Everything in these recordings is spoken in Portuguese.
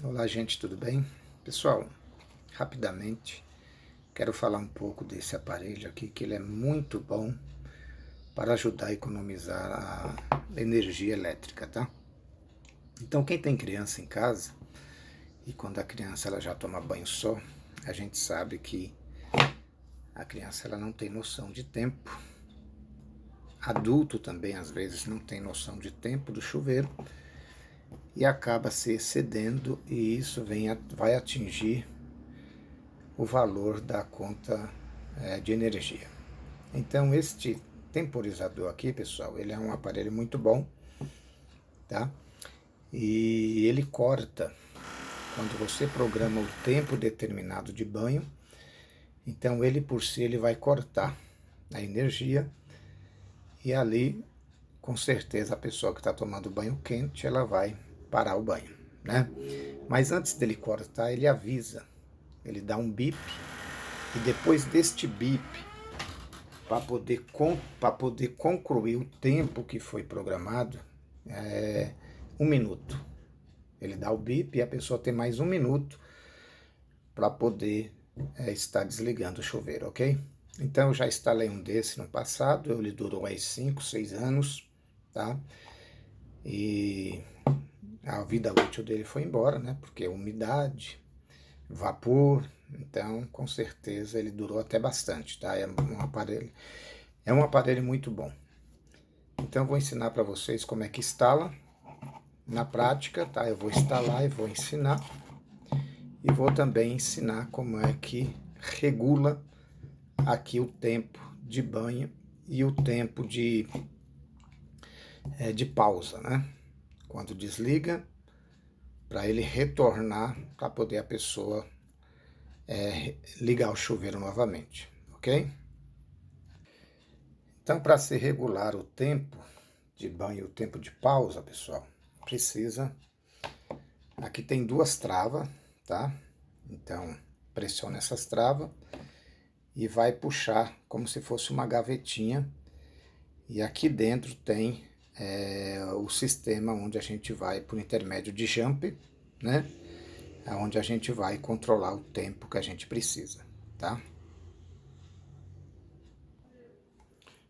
Olá, gente, tudo bem? Pessoal, rapidamente, quero falar um pouco desse aparelho aqui, que ele é muito bom para ajudar a economizar a energia elétrica, tá? Então, quem tem criança em casa, e quando a criança ela já toma banho só, a gente sabe que a criança ela não tem noção de tempo. Adulto também, às vezes, não tem noção de tempo do chuveiro e acaba se excedendo, e isso vai atingir o valor da conta de energia. Então, este temporizador aqui, pessoal, ele é um aparelho muito bom, tá? E ele corta, quando você programa o tempo determinado de banho, então ele por si ele vai cortar a energia, e ali, com certeza, a pessoa que está tomando banho quente, ela vai parar o banho, né? Mas antes dele cortar, ele avisa, ele dá um bip, e depois deste bip, para poder concluir o tempo que foi programado, 1 minuto. Ele dá o bip e a pessoa tem mais 1 minuto para poder estar desligando o chuveiro, ok? Então eu já instalei um desse no passado, ele durou aí 5, 6 anos, tá? E a vida útil dele foi embora, né? Porque umidade, vapor, então com certeza ele durou até bastante, tá? É um aparelho muito bom. Então eu vou ensinar para vocês como é que instala na prática, tá? Eu vou instalar e vou ensinar. E vou também ensinar como é que regula aqui o tempo de banho e o tempo de pausa, né? Quando desliga, para ele retornar, para poder a pessoa ligar o chuveiro novamente, ok? Então, para se regular o tempo de banho e o tempo de pausa, pessoal, precisa... Aqui tem 2 travas, tá? Então, pressiona essas travas e vai puxar como se fosse uma gavetinha. E aqui dentro tem o sistema onde a gente vai, por intermédio de jump, né? Onde a gente vai controlar o tempo que a gente precisa, tá?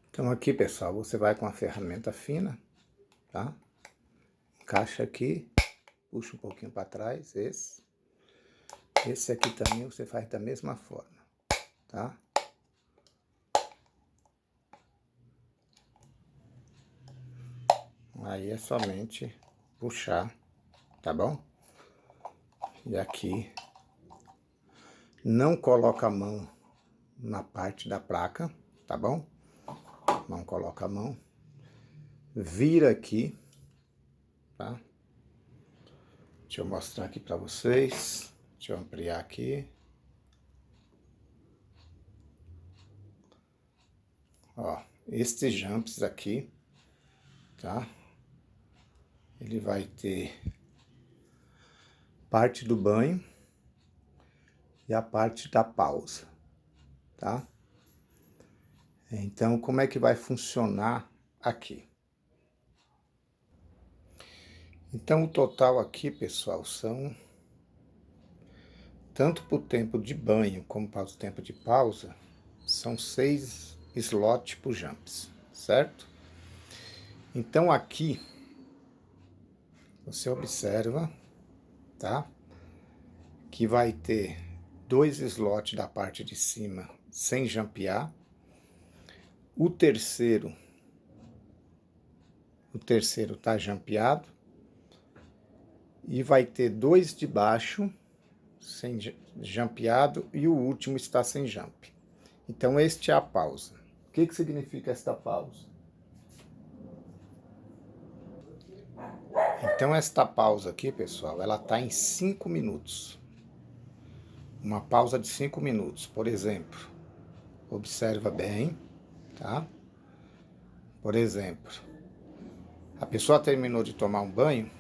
Então aqui, pessoal, você vai com a ferramenta fina, tá? Encaixa aqui, puxa um pouquinho para trás, esse. Esse aqui também você faz da mesma forma, tá? Aí é somente puxar, tá bom? E aqui, não coloca a mão na parte da placa, tá bom? Não coloca a mão. Vira aqui, tá? Deixa eu mostrar aqui para vocês. Deixa eu ampliar aqui. Ó, estes jumps aqui, tá? Ele vai ter parte do banho e a parte da pausa, tá? Então, como é que vai funcionar aqui? Então, o total aqui, pessoal, são... Tanto para o tempo de banho como para o tempo de pausa, são 6 slots por jumps, certo? Então, aqui, você observa, tá? Que vai ter 2 slots da parte de cima sem jumpear. O terceiro tá jumpeado. E vai ter 2 de baixo sem jumpeado e o último está sem jump. Então, este é a pausa. O que significa esta pausa? Então, esta pausa aqui, pessoal, ela está em 5 minutos. Uma pausa de 5 minutos, por exemplo. Observa bem, tá? Por exemplo, a pessoa terminou de tomar um banho,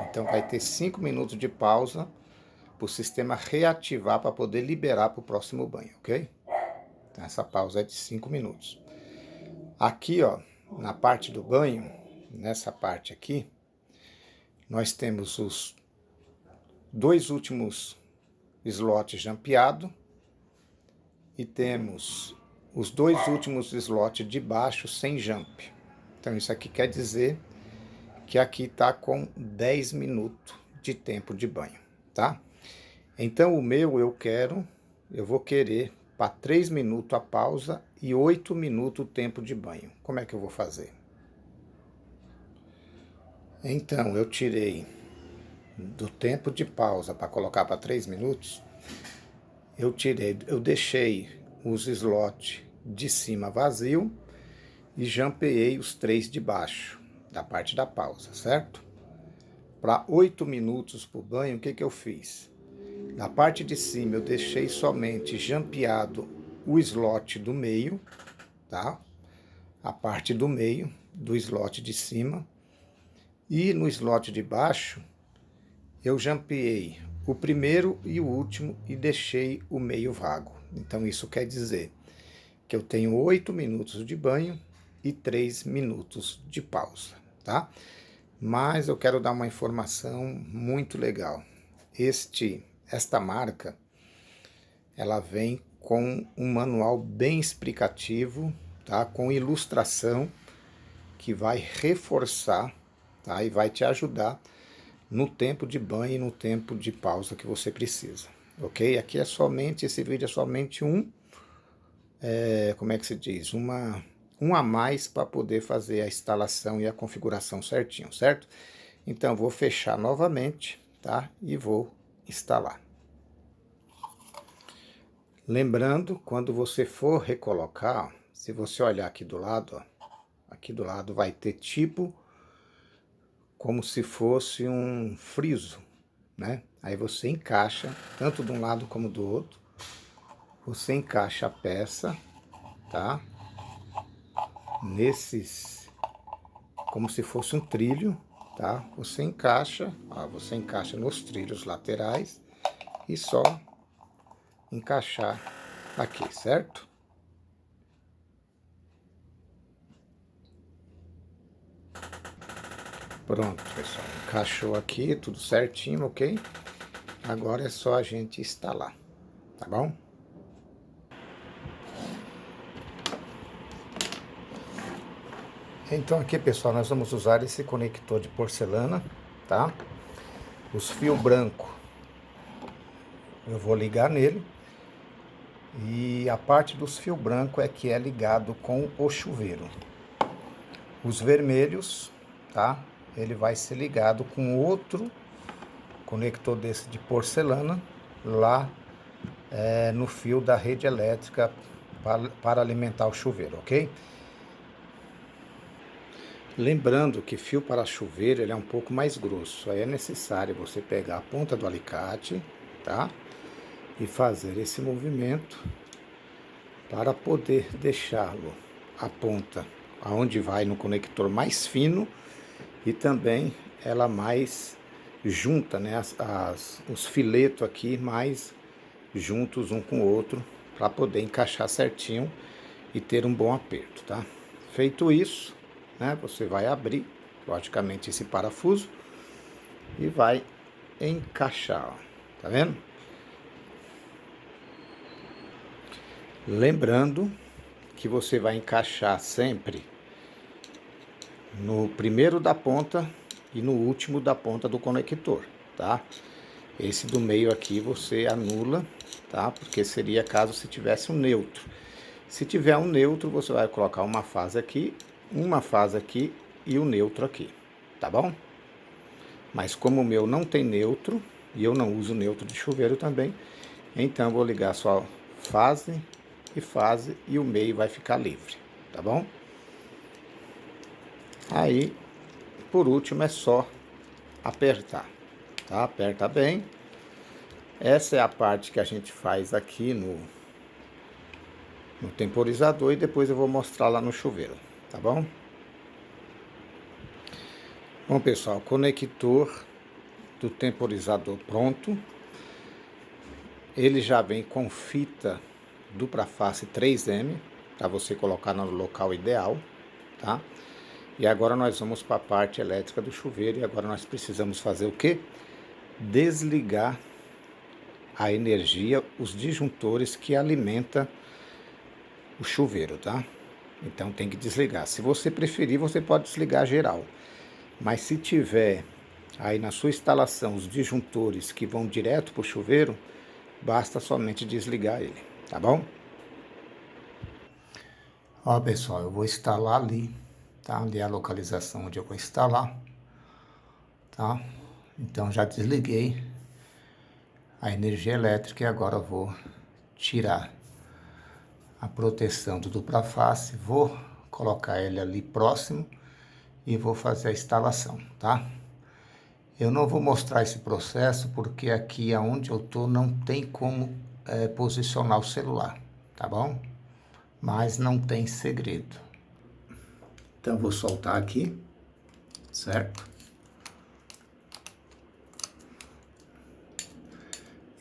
então vai ter 5 minutos de pausa para o sistema reativar para poder liberar para o próximo banho, ok? Então, essa pausa é de 5 minutos. Aqui, ó, na parte do banho, nessa parte aqui, nós temos os 2 últimos slots jampeados e temos os 2 últimos slots de baixo sem jump. Então isso aqui quer dizer que aqui está com 10 minutos de tempo de banho, tá? Então o meu eu vou querer para 3 minutos a pausa e 8 minutos o tempo de banho. Como é que eu vou fazer? Então eu tirei do tempo de pausa para colocar para 3 minutos, eu deixei os slots de cima vazio e jampeei os 3 de baixo, da parte da pausa, certo? Para 8 minutos por banho, o que eu fiz? Na parte de cima eu deixei somente jampeado o slot do meio, tá? A parte do meio do slot de cima. E no slot de baixo, eu jampeei o primeiro e o último e deixei o meio vago. Então isso quer dizer que eu tenho 8 minutos de banho e 3 minutos de pausa, tá? Mas eu quero dar uma informação muito legal. Esta marca, ela vem com um manual bem explicativo, tá? Com ilustração que vai reforçar, tá? E vai te ajudar no tempo de banho e no tempo de pausa que você precisa, ok? Aqui é somente, esse vídeo é somente como é que se diz? Um a mais para poder fazer a instalação e a configuração certinho, certo? Então, vou fechar novamente, tá? E vou instalar. Lembrando, quando você for recolocar, se você olhar aqui do lado, ó, aqui do lado vai ter tipo como se fosse um friso, né? Aí você encaixa, tanto de um lado como do outro, você encaixa a peça, tá? Nesses, como se fosse um trilho, tá? Você encaixa, ó, você encaixa nos trilhos laterais e só encaixar aqui, certo? Pronto, pessoal, encaixou aqui, tudo certinho, ok? Agora é só a gente instalar, tá bom? Então aqui, pessoal, nós vamos usar esse conector de porcelana, tá? Os fios brancos, eu vou ligar nele. E a parte dos fios brancos é que é ligado com o chuveiro. Os vermelhos, tá? Ele vai ser ligado com outro conector desse de porcelana lá no fio da rede elétrica para alimentar o chuveiro, ok? Lembrando que fio para chuveiro ele é um pouco mais grosso, aí é necessário você pegar a ponta do alicate, tá? E fazer esse movimento para poder deixá-lo a ponta aonde vai no conector mais fino e também ela mais junta, né? Os filetos aqui mais juntos um com o outro para poder encaixar certinho e ter um bom aperto, tá? Feito isso, né? Você vai abrir, logicamente, esse parafuso e vai encaixar, ó, tá vendo? Lembrando que você vai encaixar sempre no primeiro da ponta e no último da ponta do conector, tá? Esse do meio aqui você anula, tá? Porque seria caso se tivesse um neutro. Se tiver um neutro, você vai colocar uma fase aqui e o neutro aqui, tá bom? Mas como o meu não tem neutro, e eu não uso neutro de chuveiro também, então eu vou ligar só fase e o meio vai ficar livre, tá bom? Aí, por último, é só apertar, tá? Aperta bem. Essa é a parte que a gente faz aqui no temporizador e depois eu vou mostrar lá no chuveiro, tá bom? Bom, pessoal, conector do temporizador pronto. Ele já vem com fita dupla face 3M, para você colocar no local ideal, tá? E agora nós vamos para a parte elétrica do chuveiro e agora nós precisamos fazer o quê? desligar a energia, os disjuntores que alimentam o chuveiro, tá? Então tem que desligar. Se você preferir, você pode desligar geral. Mas se tiver aí na sua instalação os disjuntores que vão direto para o chuveiro, basta somente desligar ele, tá bom? Ó, pessoal, eu vou instalar ali, tá? Ali é a localização onde eu vou instalar, tá? Então já desliguei a energia elétrica e agora eu vou tirar a proteção do dupla face, vou colocar ele ali próximo e vou fazer a instalação, tá? Eu não vou mostrar esse processo porque aqui aonde eu tô não tem como posicionar o celular, tá bom? Mas não tem segredo. Então eu vou soltar aqui, certo?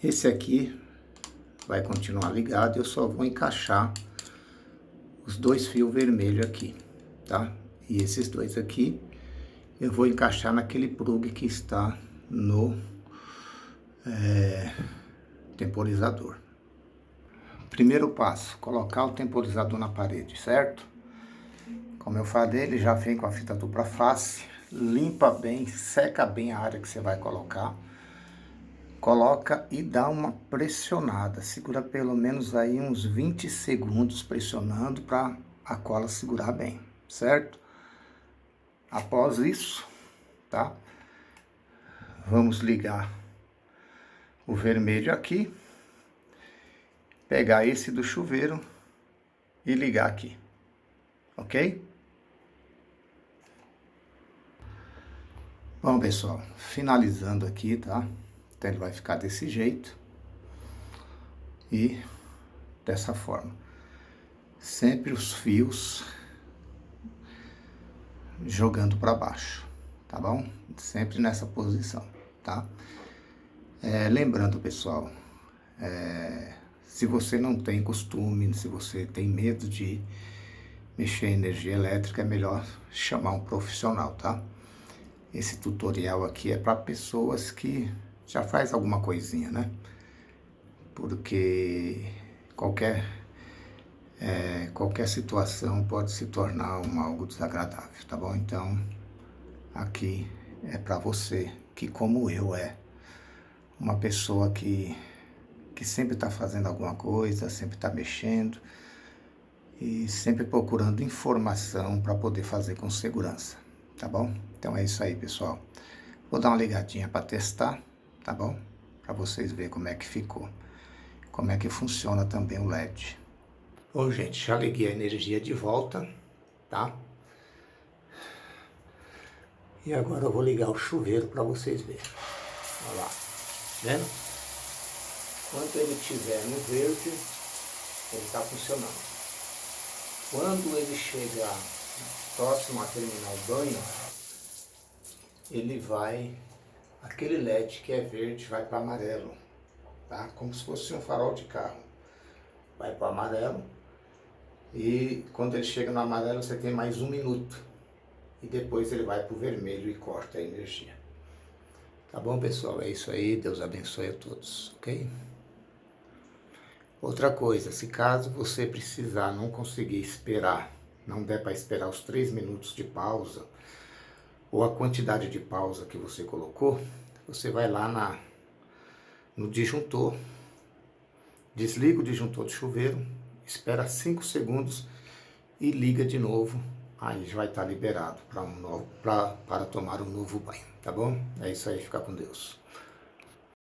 Esse aqui vai continuar ligado, eu só vou encaixar os dois fios vermelhos aqui, tá? E esses dois aqui eu vou encaixar naquele plug que está no temporizador. Primeiro passo, colocar o temporizador na parede, certo? Como eu falei, ele já vem com a fita dupla face, limpa bem, seca bem a área que você vai colocar. Coloca e dá uma pressionada, segura pelo menos aí uns 20 segundos pressionando para a cola segurar bem, certo? Após isso, tá? Vamos ligar o vermelho aqui, pegar esse do chuveiro e ligar aqui, ok? Bom, pessoal, finalizando aqui, tá? Então ele vai ficar desse jeito e dessa forma. Sempre os fios jogando para baixo, tá bom? Sempre nessa posição, tá? Lembrando, pessoal, se você não tem costume, se você tem medo de mexer em energia elétrica, é melhor chamar um profissional, tá? Esse tutorial aqui é para pessoas que já faz alguma coisinha, né? Porque qualquer situação pode se tornar algo desagradável, tá bom? Então, aqui é para você que, como eu, é uma pessoa que sempre está fazendo alguma coisa, sempre está mexendo e sempre procurando informação para poder fazer com segurança, tá bom? Então é isso aí, pessoal. Vou dar uma ligadinha para testar, tá bom? Para vocês verem como é que ficou, como é que funciona também o LED. Bom, gente, já liguei a energia de volta, tá? E agora eu vou ligar o chuveiro para vocês verem. Olha lá, vendo? Quando ele estiver no verde, ele está funcionando. Quando ele chegar próximo a terminar o banho, ele vai, aquele LED que é verde vai para amarelo, tá? Como se fosse um farol de carro. Vai para amarelo e quando ele chega no amarelo você tem mais 1 minuto. E depois ele vai para o vermelho e corta a energia. Tá bom, pessoal? É isso aí. Deus abençoe a todos, ok? Outra coisa, se caso você precisar, não conseguir esperar, não der para esperar os 3 minutos de pausa, ou a quantidade de pausa que você colocou, você vai lá no disjuntor, desliga o disjuntor do chuveiro, espera 5 segundos e liga de novo, aí já vai estar liberado para tomar um novo banho, tá bom? É isso aí, fica com Deus.